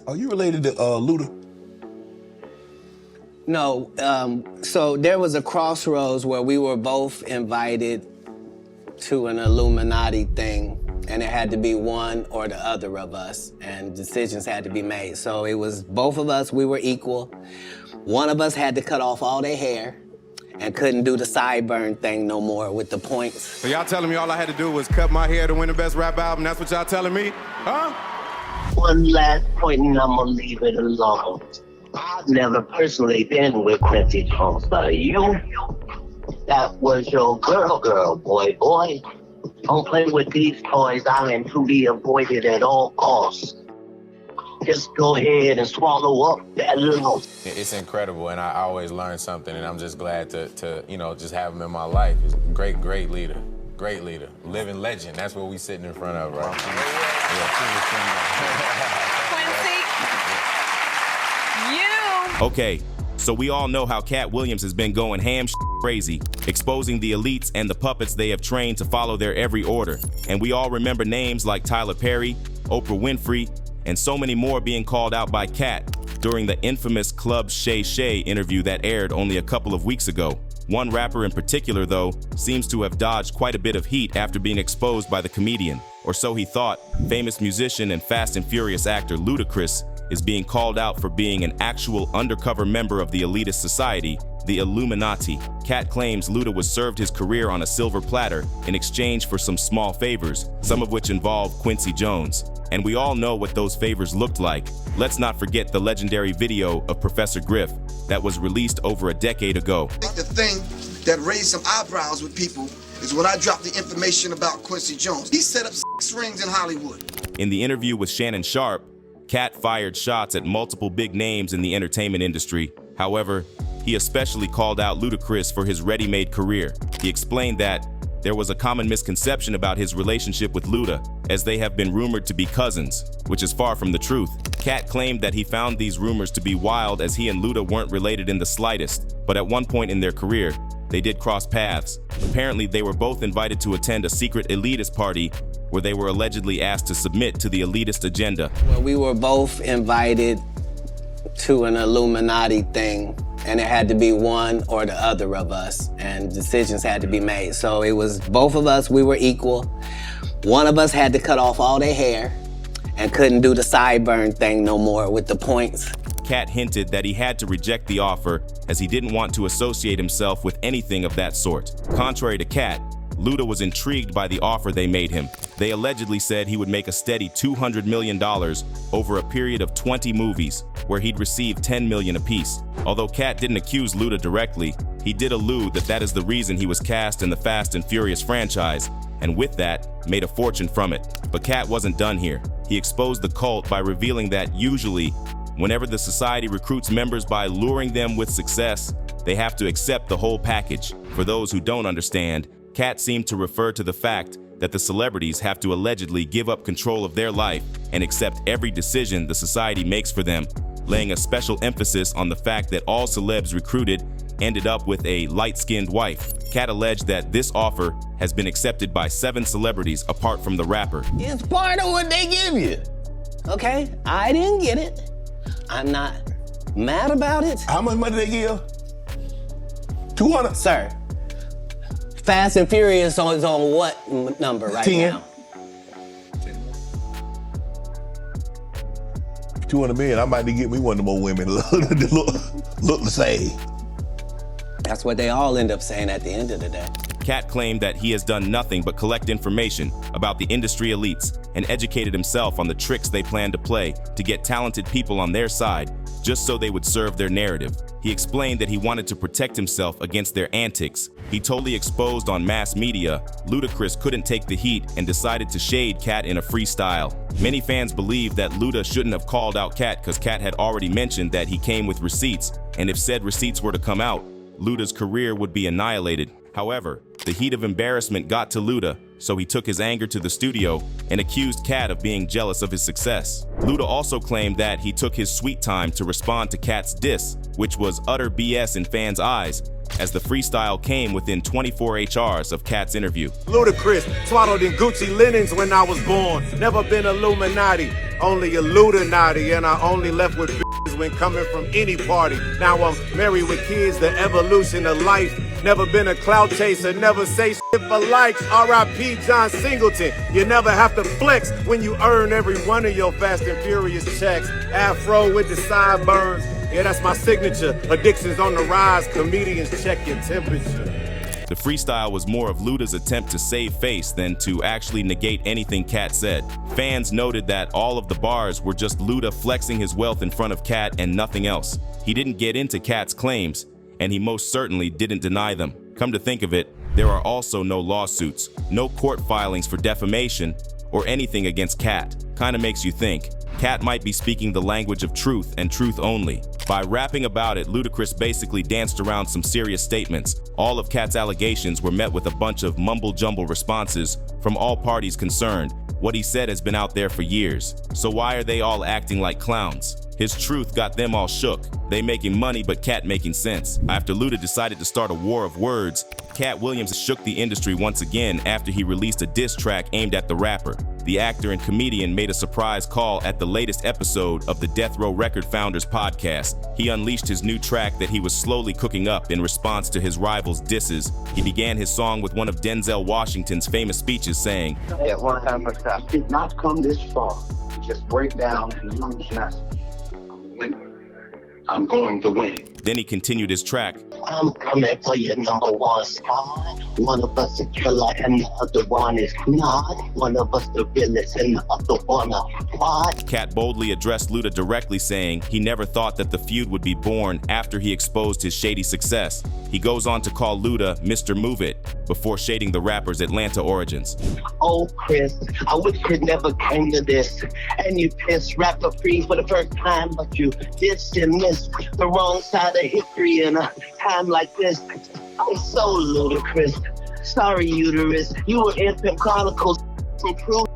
Are you related to Luda? No, so there was a crossroads where we were both invited to an Illuminati thing, and it had to be one or the other of us, and decisions had to be made. So it was both of us, we were equal. One of us had to cut off all their hair and couldn't do the sideburn thing no more with the points. So y'all telling me all I had to do was cut my hair to win the best rap album? That's what y'all telling me? Huh? One last point, and I'm gonna leave it alone. I've never personally been with Quincy Jones, but you, that was your girl, boy. Don't play with these toys. I am to be avoided at all costs. Just go ahead and swallow up that little. It's incredible, and I always learn something, and I'm just glad to just have him in my life. He's a great leader. Great leader. Living legend. That's what we sitting in front of, right? Quincy, you. Okay, so we all know how Katt Williams has been going ham crazy, exposing the elites and the puppets they have trained to follow their every order. And we all remember names like Tyler Perry, Oprah Winfrey, and so many more being called out by Katt during the infamous Club Shay Shay interview that aired only a couple of weeks ago. One rapper in particular, though, seems to have dodged quite a bit of heat after being exposed by the comedian, or so he thought. Famous musician and Fast and Furious actor Ludacris is being called out for being an actual undercover member of the elitist society, the Illuminati. Katt claims Luda was served his career on a silver platter in exchange for some small favors, some of which involve Quincy Jones. And we all know what those favors looked like. Let's not forget the legendary video of Professor Griff that was released over a decade ago. I think the thing that raised some eyebrows with people is when I dropped the information about Quincy Jones. He set up 6 rings in Hollywood. In the interview with Shannon Sharpe, Katt fired shots at multiple big names in the entertainment industry. However, he especially called out Ludacris for his ready-made career. He explained that there was a common misconception about his relationship with Luda, as they have been rumored to be cousins, which is far from the truth. Katt claimed that he found these rumors to be wild as he and Luda weren't related in the slightest, but at one point in their career, they did cross paths. Apparently, they were both invited to attend a secret elitist party where they were allegedly asked to submit to the elitist agenda. Well, we were both invited to an Illuminati thing, and it had to be one or the other of us, and decisions had to be made. So it was both of us, we were equal. One of us had to cut off all their hair and couldn't do the sideburn thing no more with the points. Katt hinted that he had to reject the offer as he didn't want to associate himself with anything of that sort. Contrary to Katt, Luda was intrigued by the offer they made him. They allegedly said he would make a steady $200 million over a period of 20 movies, where he'd receive $10 million apiece. Although Katt didn't accuse Luda directly, he did allude that is the reason he was cast in the Fast and Furious franchise, and with that, made a fortune from it. But Katt wasn't done here. He exposed the cult by revealing that usually, whenever the society recruits members by luring them with success, they have to accept the whole package. For those who don't understand, Katt seemed to refer to the fact that the celebrities have to allegedly give up control of their life and accept every decision the society makes for them, laying a special emphasis on the fact that all celebs recruited ended up with a light-skinned wife. Katt alleged that this offer has been accepted by 7 celebrities apart from the rapper. It's part of what they give you, okay? I didn't get it. I'm not mad about it. How much money they give? 200? Sir, Fast and Furious is on what number right 10. now? 200 million, I might need to get me one of the more women look the same. That's what they all end up saying at the end of the day. Katt claimed that he has done nothing but collect information about the industry elites and educated himself on the tricks they plan to play to get talented people on their side just so they would serve their narrative. He explained that he wanted to protect himself against their antics. He totally exposed on mass media. Ludacris couldn't take the heat and decided to shade Katt in a freestyle. Many fans believe that Luda shouldn't have called out Katt because Katt had already mentioned that he came with receipts, and if said receipts were to come out, Luda's career would be annihilated. However, the heat of embarrassment got to Luda, so he took his anger to the studio and accused Katt of being jealous of his success. Luda also claimed that he took his sweet time to respond to Katt's diss, which was utter BS in fans' eyes, as the freestyle came within 24 HRs of Katt's interview. Ludacris, swaddled in Gucci linens when I was born. Never been Illuminati, only a Luda, and I only left with bitches when coming from any party. Now I'm married with kids, the evolution of life. Never been a clout chaser, never say shit for likes. R.I.P. John Singleton. You never have to flex when you earn every one of your Fast and Furious checks. Afro with the sideburns. Yeah, that's my signature. Addictions on the rise, comedians check your temperature. The freestyle was more of Luda's attempt to save face than to actually negate anything Katt said. Fans noted that all of the bars were just Luda flexing his wealth in front of Katt and nothing else. He didn't get into Katt's claims, and he most certainly didn't deny them. Come to think of it, there are also no lawsuits, no court filings for defamation, or anything against Katt. Kinda makes you think. Katt might be speaking the language of truth and truth only. By rapping about it, Ludacris basically danced around some serious statements. All of Katt's allegations were met with a bunch of mumble-jumble responses from all parties concerned. What he said has been out there for years. So why are they all acting like clowns? His truth got them all shook. They making money, but Katt making sense. After Luda decided to start a war of words, Katt Williams shook the industry once again after he released a diss track aimed at the rapper. The actor and comedian made a surprise call at the latest episode of the Death Row Record Founders podcast. He unleashed his new track that he was slowly cooking up in response to his rival's disses. He began his song with one of Denzel Washington's famous speeches saying, At one time, I did not come this far to just break down and lose nothing. I'm going to win. Then he continued his track. I'm coming for your number one spot. One of us a killer and the other one is not. One of us the realest and the other one a fraud. Katt boldly addressed Luda directly, saying he never thought that the feud would be born after he exposed his shady success. He goes on to call Luda Mr. Move It before shading the rapper's Atlanta origins. Oh, Chris, I wish it never came to this. And you pissed rapper free for the first time, but you dissed and missed the wrong side of history in a time like this. I'm so ludicrous. Sorry, uterus. You were Infant Chronicles from Proof.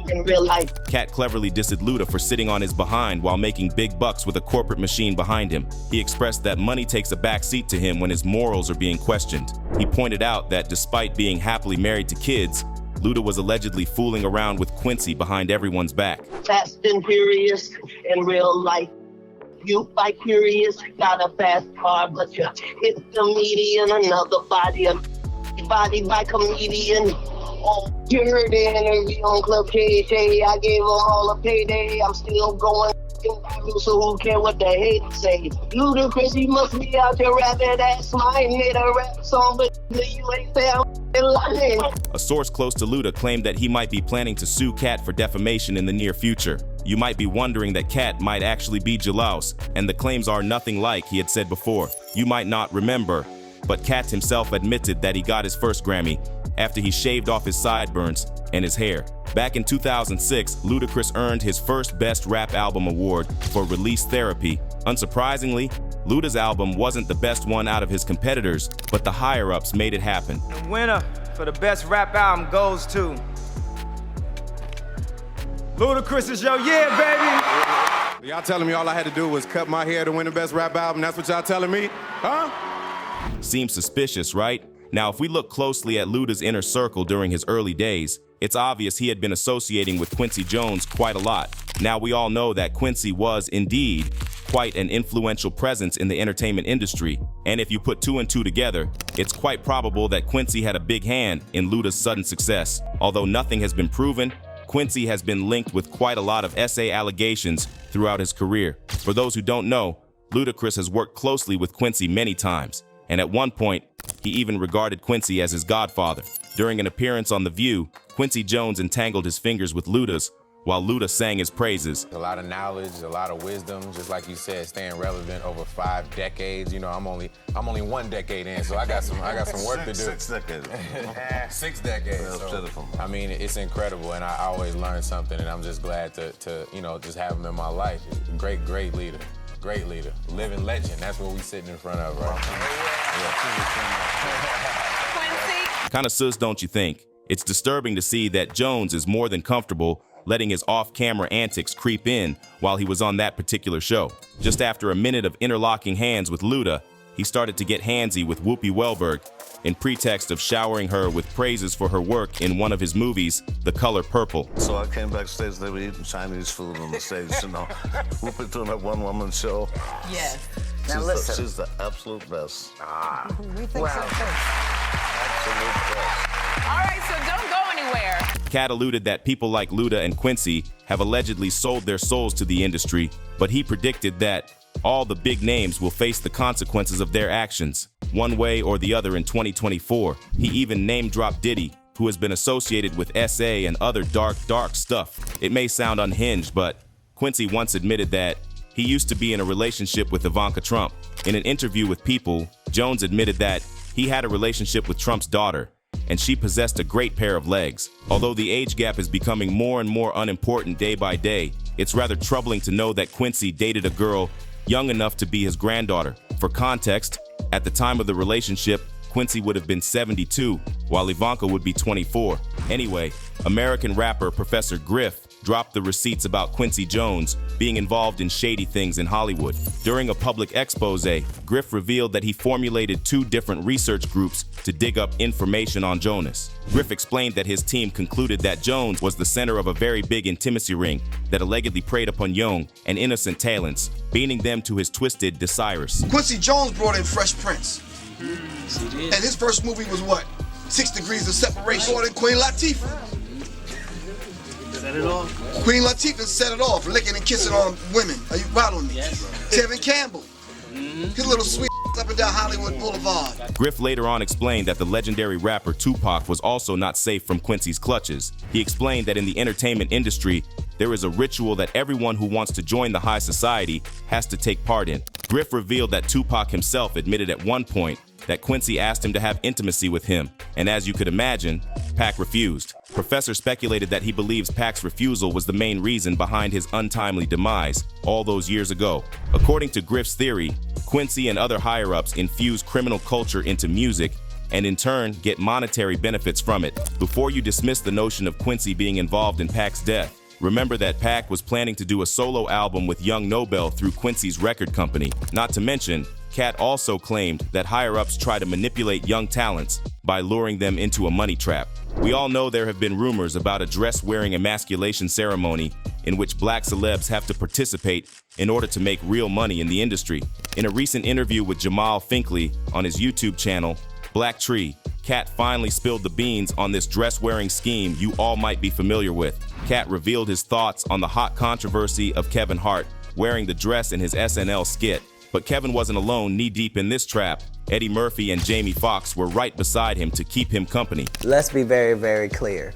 In real life. Katt cleverly dissed Luda for sitting on his behind while making big bucks with a corporate machine behind him. He expressed that money takes a back seat to him when his morals are being questioned. He pointed out that despite being happily married to kids, Luda was allegedly fooling around with Quincy behind everyone's back. Fast and furious in real life. You by curious, got a fast car, but you hit the median, another body by comedian. Oh, you heard the interview on Club Shay Shay. I gave them all a payday. I'm still going, so who care what the haters say? Ludacris, you must be out there rapping. That's mine. Made a rap song, but you ain't there. A source close to Luda claimed that he might be planning to sue Katt for defamation in the near future. You might be wondering that Katt might actually be Jalaus, and the claims are nothing like he had said before. You might not remember, but Katt himself admitted that he got his first Grammy after he shaved off his sideburns and his hair. Back in 2006, Ludacris earned his first Best Rap Album award for Release Therapy. Unsurprisingly, Luda's album wasn't the best one out of his competitors, but the higher-ups made it happen. The winner for the Best Rap Album goes to Ludacris. Is your year, baby. Y'all telling me all I had to do was cut my hair to win the Best Rap Album? That's what y'all telling me? Huh? Seems suspicious, right? Now, if we look closely at Luda's inner circle during his early days, it's obvious he had been associating with Quincy Jones quite a lot. Now, we all know that Quincy was, indeed, quite an influential presence in the entertainment industry. And if you put two and two together, it's quite probable that Quincy had a big hand in Luda's sudden success. Although nothing has been proven, Quincy has been linked with quite a lot of SA allegations throughout his career. For those who don't know, Ludacris has worked closely with Quincy many times, and at one point, he even regarded Quincy as his godfather. During an appearance on The View, Quincy Jones entangled his fingers with Luda's, while Luda sang his praises. A lot of knowledge, a lot of wisdom, just like you said, staying relevant over 5 decades. You know, I'm only 1 decade in, so I got some work to do. 6 decades. 6 decades. So, I mean, it's incredible, and I always learn something, and I'm just glad to you know, just have him in my life. Great leader. Great leader. Living legend. That's what we sitting in front of right now. Quincy. Kinda sus, don't you think? It's disturbing to see that Jones is more than comfortable letting his off-camera antics creep in while he was on that particular show. Just after a minute of interlocking hands with Luda, he started to get handsy with Whoopi Goldberg in pretext of showering her with praises for her work in one of his movies, The Color Purple. So I came backstage, they were eating Chinese food on the stage, you know. Whoopi doing that one-woman show. Yes. Now listen. She's the absolute best. We think so too. Absolute best. All right, so don't go anywhere. Katt alluded that people like Luda and Quincy have allegedly sold their souls to the industry, but he predicted that all the big names will face the consequences of their actions, one way or the other in 2024. He even name-dropped Diddy, who has been associated with SA and other dark stuff. It may sound unhinged, but Quincy once admitted that he used to be in a relationship with Ivanka Trump. In an interview with People, Jones admitted that he had a relationship with Trump's daughter, and she possessed a great pair of legs. Although the age gap is becoming more and more unimportant day by day, it's rather troubling to know that Quincy dated a girl young enough to be his granddaughter. For context, at the time of the relationship, Quincy would have been 72, while Ivanka would be 24. Anyway, American rapper Professor Griff dropped the receipts about Quincy Jones being involved in shady things in Hollywood. During a public expose, Griff revealed that he formulated 2 different research groups to dig up information on Jonas. Griff explained that his team concluded that Jones was the center of a very big intimacy ring that allegedly preyed upon young and innocent talents, baiting them to his twisted desires. Quincy Jones brought in Fresh Prince. And his first movie was what? 6 Degrees of Separation. Brought in Queen Latifah. Set it off. Queen Latifah set it off, licking and kissing on women. Are you following me? Yes. Tevin Campbell. His little sweet up and down Hollywood Boulevard. Griff later on explained that the legendary rapper Tupac was also not safe from Quincy's clutches. He explained that in the entertainment industry, there is a ritual that everyone who wants to join the high society has to take part in. Griff revealed that Tupac himself admitted at one point that Quincy asked him to have intimacy with him, and as you could imagine, Pac refused. Professor speculated that he believes Pac's refusal was the main reason behind his untimely demise all those years ago. According to Griff's theory, Quincy and other higher-ups infuse criminal culture into music and in turn get monetary benefits from it. Before you dismiss the notion of Quincy being involved in Pac's death, remember that Pac was planning to do a solo album with Young Nobel through Quincy's record company. Not to mention, Katt also claimed that higher-ups try to manipulate young talents by luring them into a money trap. We all know there have been rumors about a dress-wearing emasculation ceremony in which black celebs have to participate in order to make real money in the industry. In a recent interview with Jamal Finkley on his YouTube channel, Black Tree, Katt finally spilled the beans on this dress-wearing scheme you all might be familiar with. Katt revealed his thoughts on the hot controversy of Kevin Hart wearing the dress in his SNL skit. But Kevin wasn't alone knee-deep in this trap. Eddie Murphy and Jamie Foxx were right beside him to keep him company. Let's be very, very clear.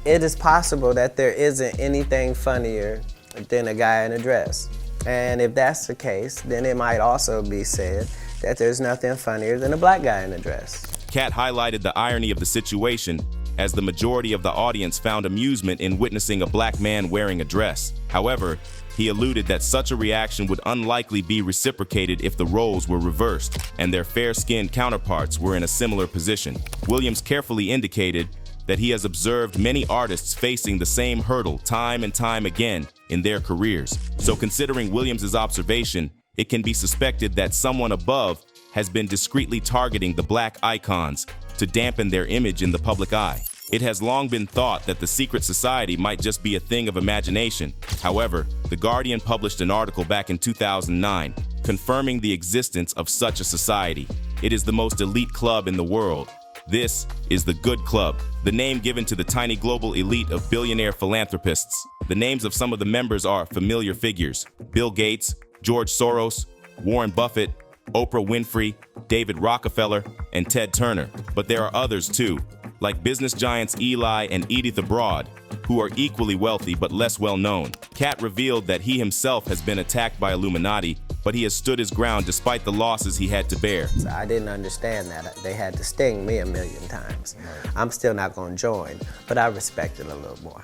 It is possible that there isn't anything funnier than a guy in a dress. And if that's the case, then it might also be said that there's nothing funnier than a black guy in a dress. Katt highlighted the irony of the situation as the majority of the audience found amusement in witnessing a black man wearing a dress. However, he alluded that such a reaction would unlikely be reciprocated if the roles were reversed and their fair-skinned counterparts were in a similar position. Williams carefully indicated that he has observed many artists facing the same hurdle time and time again in their careers. So considering Williams's observation, it can be suspected that someone above has been discreetly targeting the black icons to dampen their image in the public eye. It has long been thought that the secret society might just be a thing of imagination. However, The Guardian published an article back in 2009 confirming the existence of such a society. It is the most elite club in the world. This is the Good Club, the name given to the tiny global elite of billionaire philanthropists. The names of some of the members are familiar figures: Bill Gates, George Soros, Warren Buffett, Oprah Winfrey, David Rockefeller, and Ted Turner. But there are others too, like business giants Eli and Edith Abroad, who are equally wealthy but less well known. Katt revealed that he himself has been attacked by Illuminati, but he has stood his ground despite the losses he had to bear. So I didn't understand that. They had to sting me a million times. I'm still not going to join, but I respect it a little more.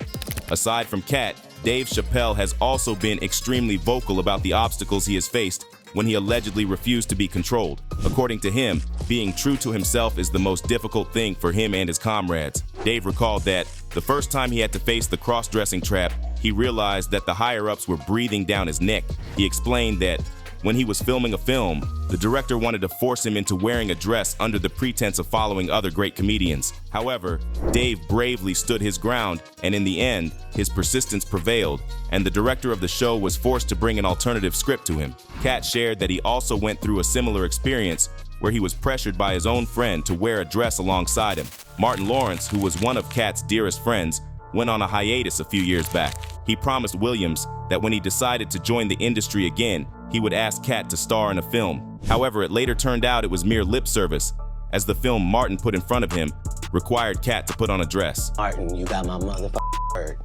Aside from Katt, Dave Chappelle has also been extremely vocal about the obstacles he has faced when he allegedly refused to be controlled. According to him, being true to himself is the most difficult thing for him and his comrades. Dave recalled that the first time he had to face the cross-dressing trap, he realized that the higher-ups were breathing down his neck. He explained that when he was filming a film, the director wanted to force him into wearing a dress under the pretense of following other great comedians. However, Dave bravely stood his ground, and in the end, his persistence prevailed, and the director of the show was forced to bring an alternative script to him. Katt shared that he also went through a similar experience where he was pressured by his own friend to wear a dress alongside him. Martin Lawrence, who was one of Katt's dearest friends, went on a hiatus a few years back. He promised Williams that when he decided to join the industry again, he would ask Katt to star in a film. However, it later turned out it was mere lip service, as the film Martin put in front of him required Katt to put on a dress. Martin, you got my motherfucking word.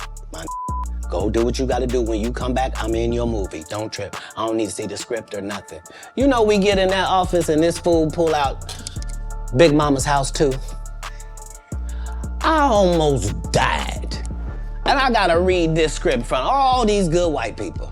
Go do what you gotta do. When you come back, I'm in your movie. Don't trip. I don't need to see the script or nothing. You know, we get in that office and this fool pull out Big Mama's House 2. I almost died. And I gotta read this script in front of all these good white people,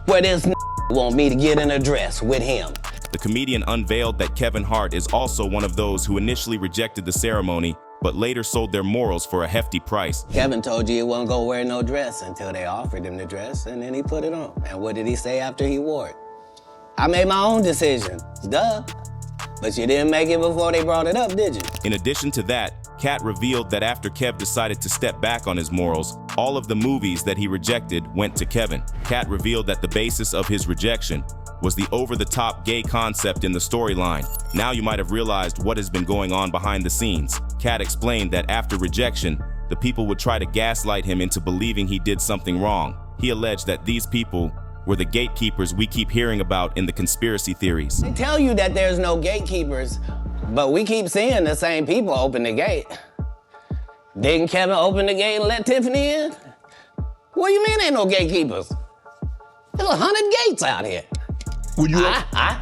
where this want me to get in a dress with him. The comedian unveiled that Kevin Hart is also one of those who initially rejected the ceremony, but later sold their morals for a hefty price. Kevin told you he wasn't gonna wear no dress until they offered him the dress, and then he put it on. And what did he say after he wore it? I made my own decision, duh. But you didn't make it before they brought it up, did you? In addition to that, Katt revealed that after Kev decided to step back on his morals, all of the movies that he rejected went to Kevin. Katt revealed that the basis of his rejection was the over-the-top gay concept in the storyline. Now you might have realized what has been going on behind the scenes. Katt explained that after rejection, the people would try to gaslight him into believing he did something wrong. He alleged that these people were the gatekeepers we keep hearing about in the conspiracy theories. They tell you that there's no gatekeepers, but we keep seeing the same people open the gate. Didn't Kevin open the gate and let Tiffany in? What do you mean ain't no gatekeepers? There's 100 gates out here. Would you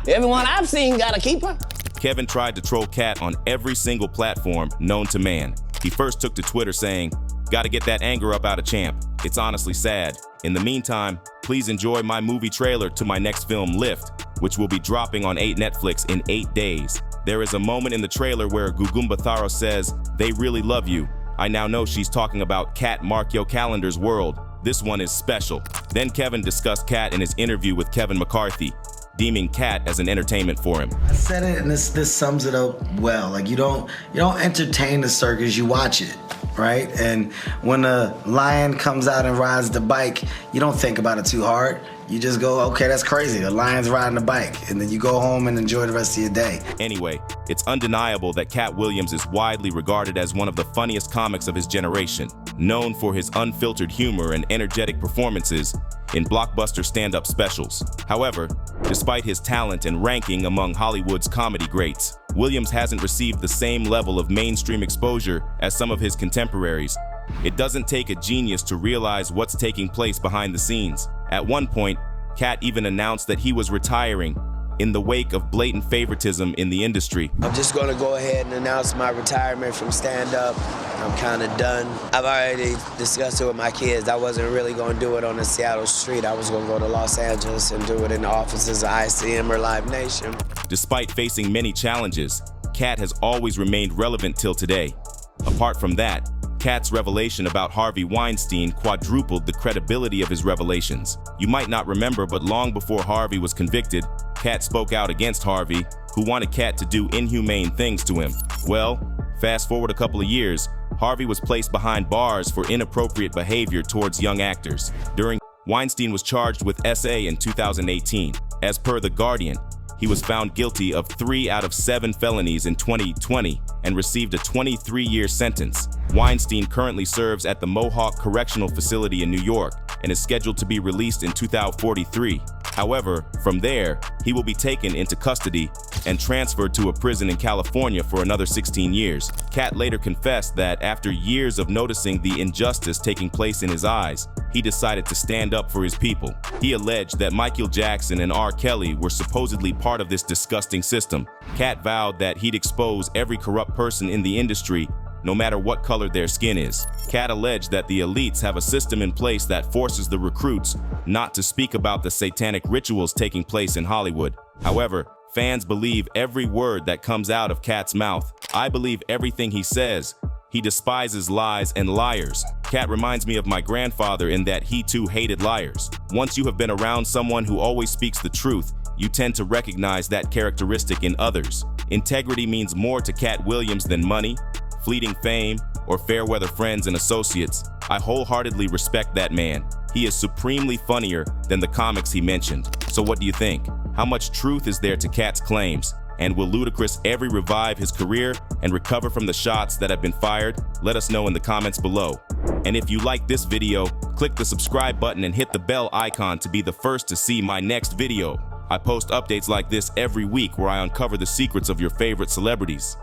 everyone I've seen got a keeper. Kevin tried to troll Katt on every single platform known to man. He first took to Twitter saying, "Gotta get that anger up out of Champ. It's honestly sad. In the meantime, please enjoy my movie trailer to my next film, Lift, which will be dropping on Netflix in 8 days. There is a moment in the trailer where Gugumba Tharo says, 'They really love you.' I now know she's talking about Katt Mark Yo Calendar's world. This one is special." Then Kevin discussed Katt in his interview with Kevin McCarthy, deeming Katt as an entertainment for him. I said it, and this sums it up well. Like, you don't entertain the circus, you watch it, right? And when a lion comes out and rides the bike, you don't think about it too hard. You just go, okay, that's crazy. The lion's riding the bike. And then you go home and enjoy the rest of your day. Anyway, it's undeniable that Katt Williams is widely regarded as one of the funniest comics of his generation, known for his unfiltered humor and energetic performances in blockbuster stand-up specials. However, despite his talent and ranking among Hollywood's comedy greats, Williams hasn't received the same level of mainstream exposure as some of his contemporaries. It doesn't take a genius to realize what's taking place behind the scenes. At one point, Katt even announced that he was retiring in the wake of blatant favoritism in the industry. I'm just gonna go ahead and announce my retirement from stand-up. I'm kinda done. I've already discussed it with my kids. I wasn't really gonna do it on the Seattle street. I was gonna go to Los Angeles and do it in the offices of ICM or Live Nation. Despite facing many challenges, Katt has always remained relevant till today. Apart from that, Katt's revelation about Harvey Weinstein quadrupled the credibility of his revelations. You might not remember, but long before Harvey was convicted, Katt spoke out against Harvey, who wanted Katt to do inhumane things to him. Well, fast forward a couple of years, Harvey was placed behind bars for inappropriate behavior towards young actors. Weinstein was charged with SA in 2018. As per The Guardian, he was found guilty of 3 out of 7 felonies in 2020 and received a 23-year sentence. Weinstein currently serves at the Mohawk Correctional Facility in New York and is scheduled to be released in 2043. However, from there, he will be taken into custody and transferred to a prison in California for another 16 years. Katt later confessed that after years of noticing the injustice taking place in his eyes, he decided to stand up for his people. He alleged that Michael Jackson and R. Kelly were supposedly part of this disgusting system. Katt vowed that he'd expose every corrupt person in the industry no matter what color their skin is. Katt alleged that the elites have a system in place that forces the recruits not to speak about the satanic rituals taking place in Hollywood. However, fans believe every word that comes out of Katt's mouth. I believe everything he says. He despises lies and liars. Katt reminds me of my grandfather in that he too hated liars. Once you have been around someone who always speaks the truth, you tend to recognize that characteristic in others. Integrity means more to Katt Williams than money, fleeting fame, or fair weather friends and associates. I wholeheartedly respect that man. He is supremely funnier than the comics he mentioned. So what do you think? How much truth is there to Katt's claims? And will Ludacris ever revive his career and recover from the shots that have been fired? Let us know in the comments below. And if you like this video, click the subscribe button and hit the bell icon to be the first to see my next video. I post updates like this every week where I uncover the secrets of your favorite celebrities.